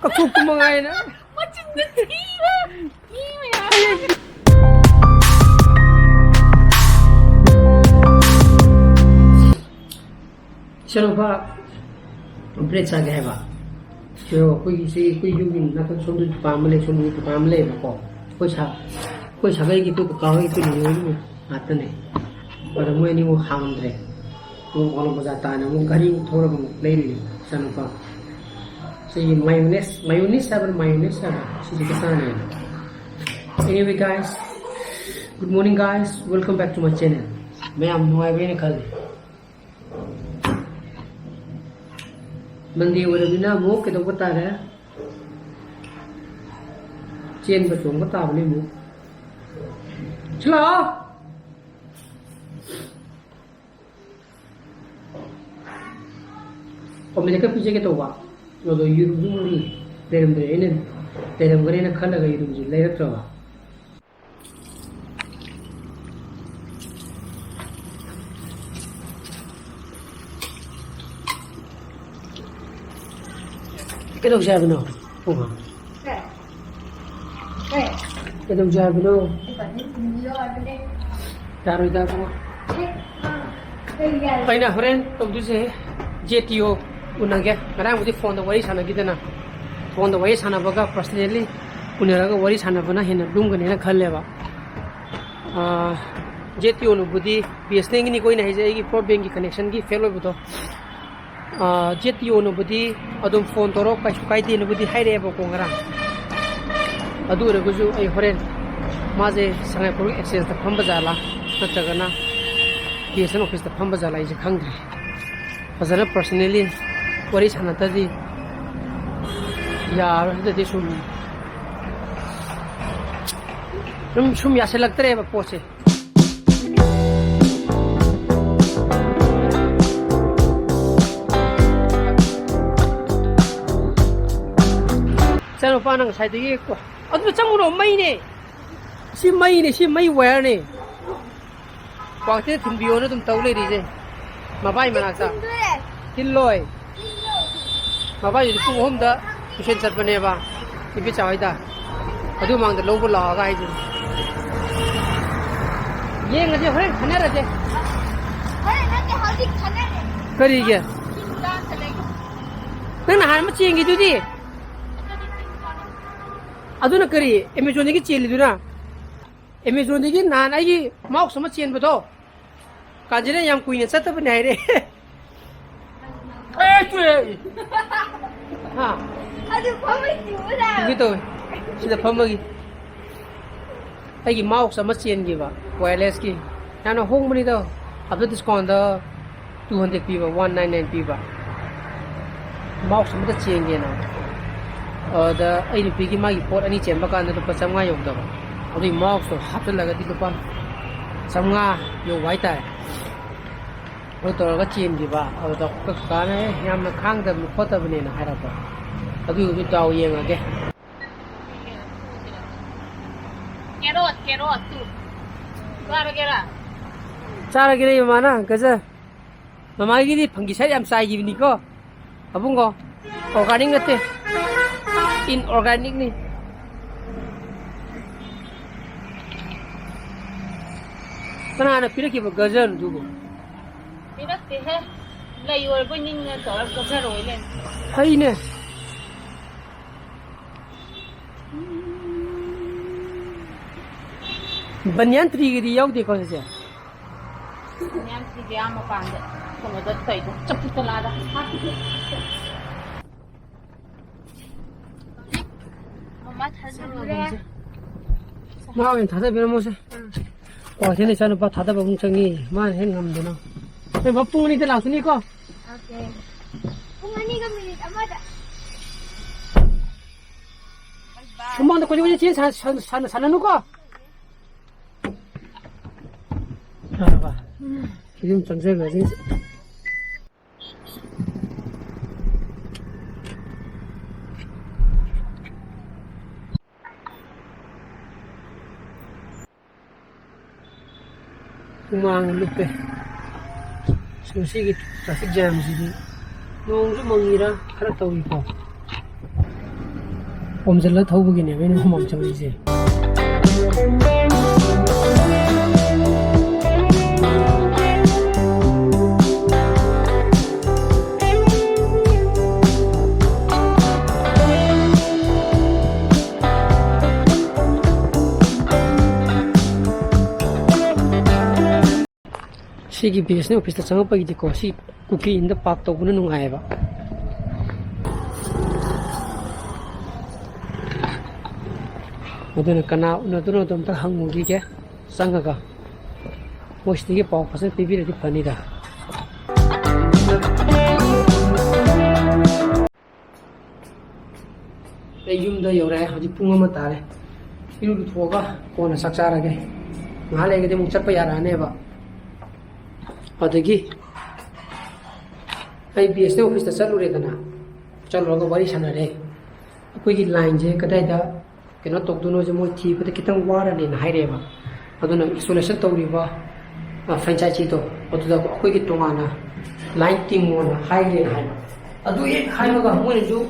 Aku kumangai na. Macam gila. Gila. चलो बा bread चा गया बा जो कोई युगिन ना तो सुन तो पामले बको कोई गई की तो कावे तो नहीं आता नहीं पर मैं नहीं वो हाम रे वो वाला बजाता है ना वो घरी थोड़ा बहुत ले ली चलो बा so mayonnaise सब सीधे किसान है anyway guys good morning guys welcome back to my channel मैं am nuai be ne khal Mandi warabina mo kita kota ada, cien betul kota boleh mo. Celah. Pemerintah pijak kita wah, kalau yurum ni, dalam gari nak khala gaya yurum je, leher terwa. Kita usaha benar, oh. Kita usaha benar. Taruh itu apa? Paina friend, tu se JTO unangnya. Karena mesti phone wari sana kita na. Phone wari sana baga personally, uneraga wari sana bana hena belum kan hena khal leba. JTO nu budi BSNL ni koi nahi jayegi broadband ki connection ki fail hobo to. JTO nu budi adum phone toro kai ti nu budi haire ba ko ngara adu re guju ai horen maje sangai pro exchange ta phamba jala natagana PSN office ta phamba jala ai je khangdre fazana personally wari sanata di ya de sum ya se lagtre ba poche Saya lupa nang saya tadi ko. Aduh macam mana mai ni? Si mai wire ni. Waktu tim bio na tum tahu le di je. Mabai mana sa? Kiloi. Mabai jadi pun hom dah. Kusen sat bane ba. Ibi cawai dah. Aduh mang dah logo lah agak itu. Ye ngaji hari khana raje. Hari nanti hari khana ni. Kari je. Nang nahan macam gitu di. Aduna kari Amazon ki cheli duna Amazon ki nan ai mauk sama chen bato kanjine yam kuine sat ba nai re chue ha Aduh, pamai tiura. gitu sida phamagi ai mauk sama chen gi ba wireless ki nano hong mani do abda discount da 200 pi ba 199 pi ba mauk sama da chen gi na the ai ni pigi magi pot ani chemba kan da pacham nga yong da odi mok so hapta laga di lupa samnga yo wai tai o to ga chem di ba o da ka ne yam na khang da mu khota bne na hara ba adu du taw yeng age Kerot tu. chara gire mana gaja mama gi di phanggi sai yam sai gi ni ko abung ko organic ngate inorganic ni kana na pira ki gajar dugo Pira te hai. Lai or bo ning na tor gajar roi le. hai ne banyan tri gi yaw de ko se Nyam si dia ma pande. Kono da tai do chapu tala da. Mama thazure. 마음에 닫아버려 모세. 와, 쟤네 저는 봐 닫아봐 뭉청이 만 행하면 되나? 왜 맛붕이들 나왔으니까? Okay. Pungani ka minute amada. 금방 더 거기 쟤 사는 누가? 봐. 지금 전세가 지금. Kumang lupe. Sige, traffic jam sini. Nung lumangira, kara tawi ko. 옴질러 더우기네 왜냐면 홈망청이지. 시기 비슷해 오피스에 장업하기 있고 시 국회 인도 밥도 보는 농아해봐. 오늘은 까나 오늘도 좀 더 한국이게 상가가 멋있게 빠져서 비비를 듭니다. 내 줌도 요래 아직 뿡어만 따래. 이리로 두어가 고나 삭사하게. 말해게 되면 잡아 야라네 봐. 어디기? 아이 BS 오피스에 살루래잖아. 잘로가 머리 사나래. 거기 라인제 그다이다 그노 똑두노 좀 뭐티 그때 기타 와라네 하이래봐. 어두는 이솔레이션 떠우리봐. 프랜차이즈도 어두다 거기 동안아 라인 팀모나 하이래 하이. 어두에 하이가 뭐래죠?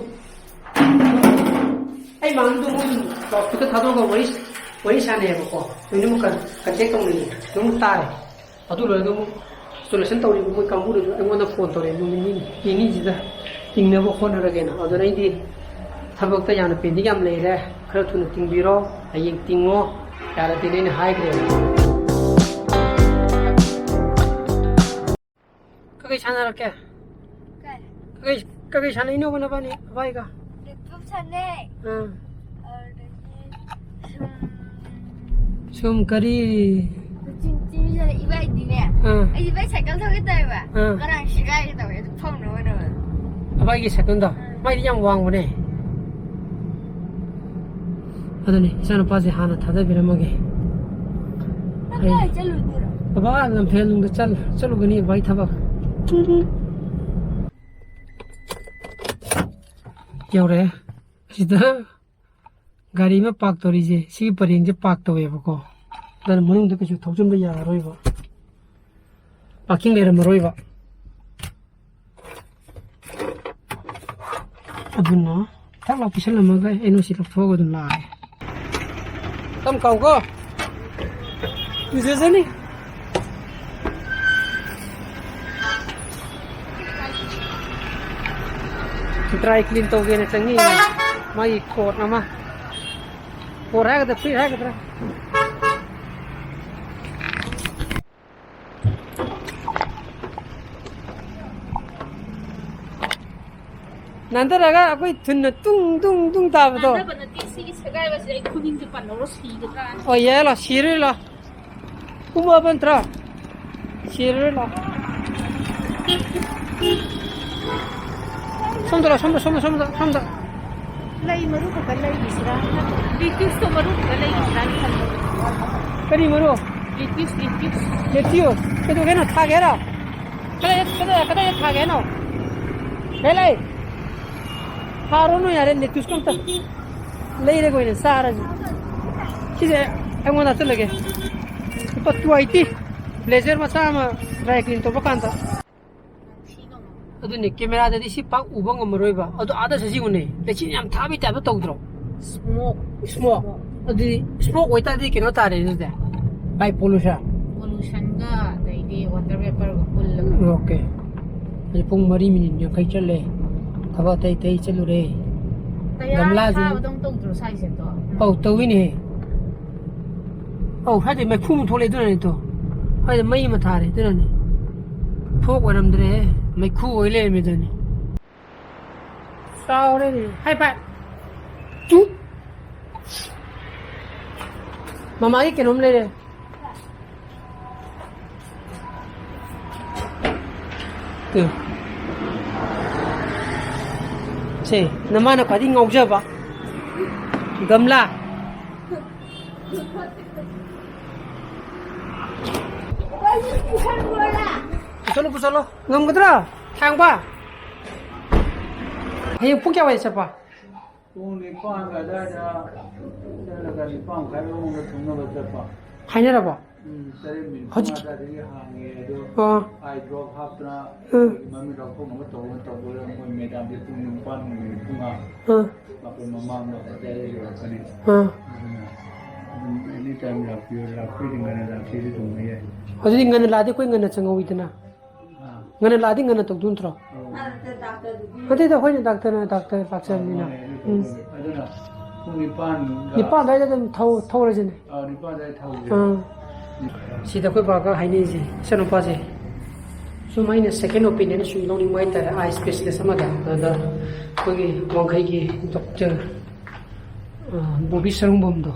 아이 마음도 무슨 그때 다도가 머리 사네고. 왜냐면 그때 동네 너무 따래. 어두로도 솔루션 떠오르고 뭐 강부로 응원의 폰 떠오르는 놈이 진짜 띵내고 혼하게나 어더라이디 타복도 야는 빈디가 암래래 그렇다는 띵비로 아예 띵고 야라 되는 하이그래 그게 자나랄게 그게 자나 이노 보나 봐니 바이가 lepup산에 숨거리 찜찜이잖아 이바이 니네 이바이 잠깐 서겠다 이봐 그랑 시간이다 왜 펑 넣어놓은 바이기 세컨다 마이 그냥 왕보네 아더니 이사는 빠지 하나 타다비라먹게 나 짤로 들어 봐 남편도 짤로 그니 바이 타봐 여래 진짜 가리면 빡돌이지 시기버리 이제 빡돌이고 나는 문응도 그저 도전도 야로이봐 바킹 내려머로이봐 어딨나? 딱 오피셜 넘어가 에너지로 보거든 나 땀 까우고 유세선이 드라이 클린 또게네 짱이 마이 코트 아마 코트 하거든 프리 하거든 난다라가 아고 든나 뚱뚱뚱 따부도 예라 시르라 우마번 트라 시르라 손들어 lay maru ka lay isra litis to maru ka lay isra 그리 뭐로 litis 제티오 그래도 걔는 다 개라 그래 다 개노 헬라이 하루는 야래 네투스 컴다 레이레고 있는 사라지 기세 행원 나들게 오빠 투아이티 블레저 마차마 드라이클린 또 바칸다 어두니 카메라데디 시pak 우방 거머로이바 어두 아다 서지고네 대신 양 탑이 잡아 떠들어 스모크 어디 스모크 오이타디 키노 타래 이제 바이 pollution가 데이디 water vapor가 풀 오케이 이제 뽕 머리 미니냐 kai challe thaba tai chalure gamla ju dong dro sai se to touwi ne hai mai phum thole du ne to hai mai ma thare du ne phok waramdre mai khu oile me du ne sao le ni hai ba chu mama ki kenom le de 제 나만은 과디 ngọc 봐. gamla. 부설로 ngâm thang ba. hay phúc kêu vậy sao 하이나라 봐. 허지. 아이드롭 합드나 마음이 갖고 뭔가 또 메담비 풍파 เป็นมะม่วงแบบได้เลยกันนี่ anytime หลับอยู่หลับที่งานหลับที่ตรงนี้ Hadi งินลาดิคุยเงินจะงอวิดนะเงินลาดิเงินตกดุนทรอฮะที่แต่คุยเนี่ยดักเตอร์นี่นะนิปานได้จะเท่าไรสิเนี่ยนิปานได้เท่าสิแต่คุยบอกก็ให้นี่สิฉันรู้ป่ะสิสมัยเนี่ย second opinion ช่วยลงนี่ไม่แต่ eye specialist มาได้แต่คุยมองใครกี่ด็อกเตอร์บูบี้สรุปบ่มดู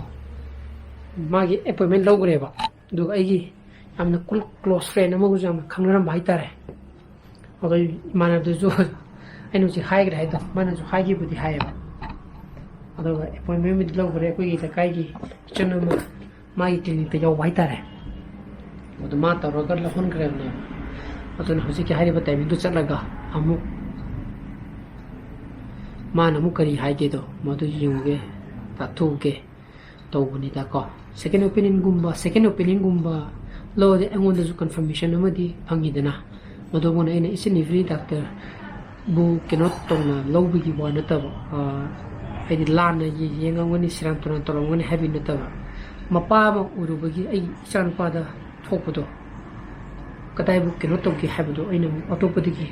มากี่ appointment ลงเลยบ่ดูไอ้กี่आमने close friend अमु गुजाम खंगरम भाई तारे और माना तो जो एनु से high grey तो माना जो हाई की बुद्धि हाई बा और अपॉइंटमेंट में लोग बरे कोई इधर काई की चनो में माई क्लिनिक पे जाओ भाई तारे और तो मां तो रोगर लखन करे ने और तो होसी के हाई बताए बिंदु चल लगा अमु माना अमु करी हाई के तो मधु युगे तातु के तो बनी ता को second opinion gumba lo de angon de confirmation amadi phangidana madobona ina isin every doctor bu cannot tongna lo bi gi wana ta ai di lana yi yenga ngoni siram turan tolong ngoni heavy na ta mapa ma uru bagi ai chan pa da thokpudo kadai bu cannot tong ki habdo aina autopathy gi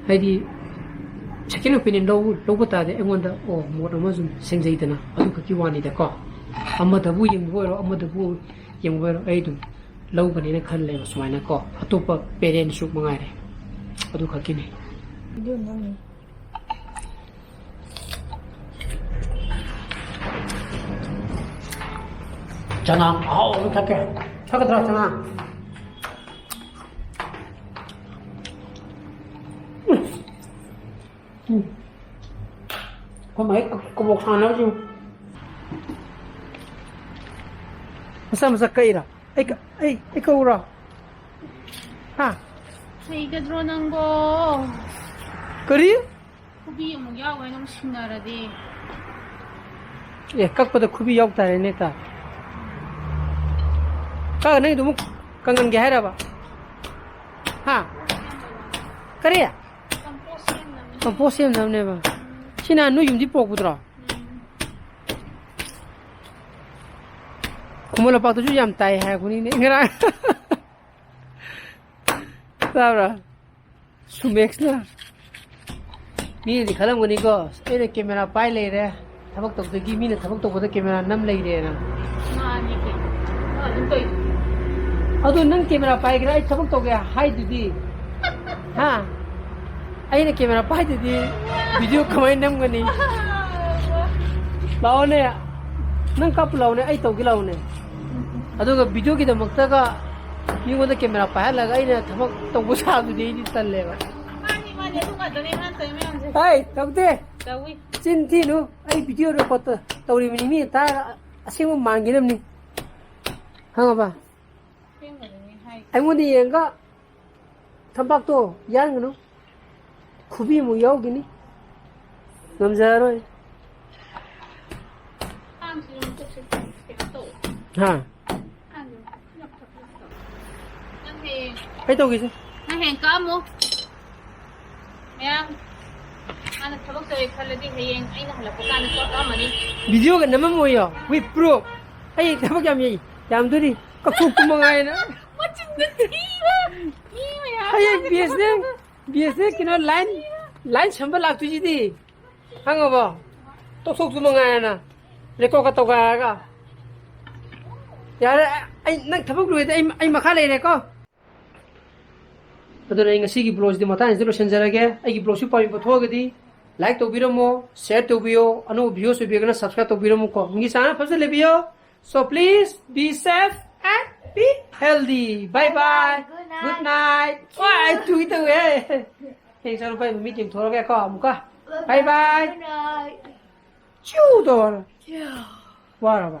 ai di second opinion lo bata de angon da o mo da mazum sengjai dana adu ka ki wani da ko amada bu yeng bo ro amada bu yeng bo ro ai du lâu cái này khăn lên xoay nó có, tụp parent sụp mang ai đấy, tụp khaki này. Chẳng hạn, thắc cái đó chẳng hạn. Có mấy có một hàng nào chứ? Sao mà cây ra? Ikaw ra. Ha? Ay, kadro go. Kari? Kubi mo yaw ay nung sinara di. Kak pada kubi yaw tare neta. Kak nai dumuk kangan gehara ba. Ha? Kari ya? Komposiem namne ba. Sina nu yum di pok putra. Kumula pa to ju yam tai hai kuni ne ngara sabra sumex na mi di khalam gani ko ene camera pai le re thabak tok de gi mi ne thabak tok da camera nam lai re na Ma ni ki adun toi adu nang camera pai gra ai thabak tok ya hai di ha ai ne camera pai di video kamai nam gani lao ne nang kap lao ne ai tok gi lao ne aduga video ki damakta ka mingoda camera pa laga ina thamak tongbu sa du dei ni talle ba mani tu ka dane han tai me anje hai tabde tawi chin thi nu ai video ro kot tawri mi ta asing mangi nam ni hanga ba penga ni hai ai ngodi yenga thambak to yang nu khubi mu yaw gini ngamja roi am si mu tek se to ha ai to gi na hen ka mo yang ana thabak toy khaladi hayeng aina hala ko kana ko ka mani video ga namam mo yo we pro ai thabak yam yi yam duri ka khu ku mangai na machin na tiwa ya ai bsne kino line sambal lak tu ji di hanga ba to sok tu mangai na reko ka to ga yar ai nang thabak lu ai makha le re ko aduna inga sigi blogs di mata inzelo shenjarage ai blog su pami pathogadi like to biramo share to bio anu video su biagana subscribe to biramo ko ngi sana phase le bio so please be safe and be healthy bye bye good night why tu itu hey sana pai meeting thoroge ko amuka bye bye chiu do wara ba